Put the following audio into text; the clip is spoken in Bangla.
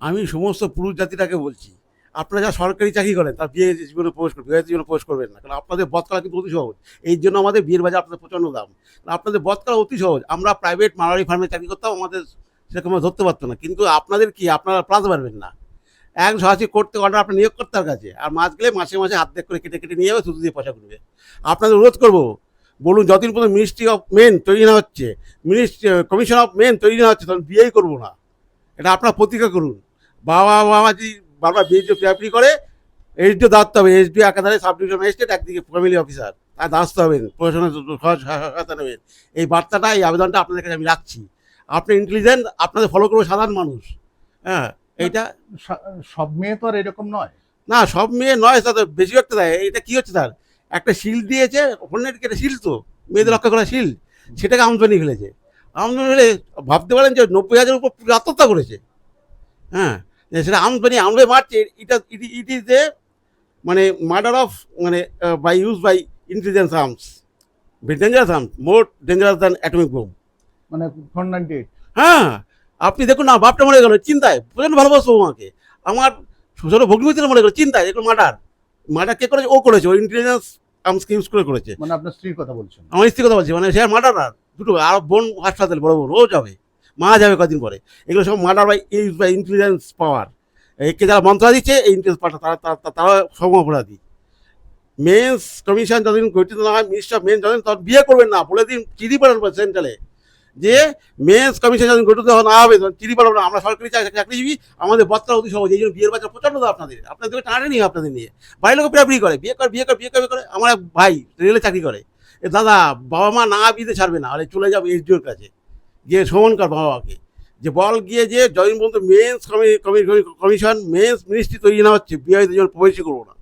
আমি সমস্ত পুরুষ জাতিটাকে বলছি, আপনারা যা সরকারি চাকরি করেন তার বিয়ে জীবনে প্রবেশ করবেন, বিবাহিত জীবনে প্রবেশ করবেন না, কারণ আপনাদের বৎকরা কিন্তু অতি সহজ। এই জন্য আমাদের বিয়ের বাজার আপনাদের প্রচণ্ড দাম, কারণ আপনাদের বৎকরা অতি সহজ। আমরা প্রাইভেট মারোয়ারি ফার্মে চাকরি করতাম, আমাদের সেরকম ধরতে পারতো না, কিন্তু আপনাদের কি, আপনারা প্লাস পারবেন না। এক সরাসরি করতে অর্ডার আপনার নিয়োগকর্তার কাছে, আর মাস গেলে মাসে মাসে হাত দেখ করে কেটে কেটে নিয়ে যাবে, শুধু দিয়ে পয়সা করবে। আপনাদের অনুরোধ করবো, বলুন যতদিন পর্যন্ত মিনিস্ট্রি অফ মেন তৈরি না হচ্ছে, কমিশন অফ মেন তৈরি না হচ্ছে, তখন বিয়েই করবো না। এটা আপনার প্রতিজ্ঞা করুন। বাবা মামা যদি বারবার বিএসডি প্রাইভেটি করে, এইচডিও দাঁড়াতে হবে, এইচডিও একাধারে সাব ডিভিশন ম্যাজিস্ট্রেট, একদিকে ফ্যামিলি অফিসার, তার দাঁড়াতে হবেন, প্রশাসনের সহায়তা নেবেন। এই বার্তাটা, এই আবেদনটা আপনাদের কাছে আমি রাখছি। আপনি ইন্টেলিজেন্ট, আপনাদের ফলো করবো সাধারণ মানুষ। হ্যাঁ, এইটা সব মেয়ে তো আর এরকম নয়। না, সব মেয়ে নয়, তাদের বেশিরভাগটা দেয়। এটা কি হচ্ছে, তার একটা শিল্ড দিয়েছে, অন্যের একটা শিল্ড, তো মেয়েদের রক্ষা করা শিল্ড, সেটাকে আমদানি ফেলেছে। আমদানি ফেলে ভাবতে পারেন যে 90,000 উপর আত্মহত্যা করেছে। হ্যাঁ, সেটা আমদানি আমলে মারছে। ইট ইজ এ মানে মার্ডার অফ, মানে by use by intelligence arms, dangerous arms, more dangerous than atomic bomb. মানে 498। হ্যাঁ, আপনি দেখুন না, বাপটা মরে গেল চিন্তায়, প্রচন্ড ভালোবাসবো আমাকে, আমার ছোটো ভগ্নিপতিরা মরে গেল চিন্তায়। এগুলো মার্ডার। মার্ডার কে করেছে? ও করেছে, ও ইন্টেলিজেন্স আর্মসকে ইউজ করে করেছে। মানে আপনার স্ত্রীর কথা বলছেন? আমার স্ত্রী কথা বলছি, মানে সে মার্ডার। আর দুটো আর বোন হাসপাতাল, বড় বোন, ও যাবে, মা যাবে কদিন পরে। এগুলো সব murder by use by intelligence power. একে যারা মন্ত্রা দিচ্ছে, এই ইন্টেলিজেন্স পাওয়ারটা, তারা সম অপরাধী। মেন্স কমিশন যতদিন গঠিত না হয়, মিনিস্টার মেন যতদিন, তখন বিয়ে করবেন না, বলে দিন, চিঠি পাঠান সেন্ট্রালে, যে মেন্স কমিশন যখন গঠিত না হবে, তখন চিঠি পাঠাবো না, আমরা সরকারি চাকরিজীবী, আমাদের বৎকরা অতি সহজ, এই জন্য বিয়ের বাচ্চা প্রচণ্ড দাম আপনাদের টানাটানি আপনাদের নিয়ে। বাড়ির লোক প্রায় করে বিয়ে করে, আমার এক ভাই রেলে চাকরি করে। এ দাদা, বাবা মা না বিয়েতে ছাড়বে না, আরে চলে যাবে এসডিওর কাছে, গিয়ে সমান কর বাবা মাকে, যে বল গিয়ে যে যতদিন পর্যন্ত মেন্স কমিশন, মেন্স মিনিস্ট্রি তৈরি না হচ্ছে, বিয়ে জন্য প্রবেশই করবো না।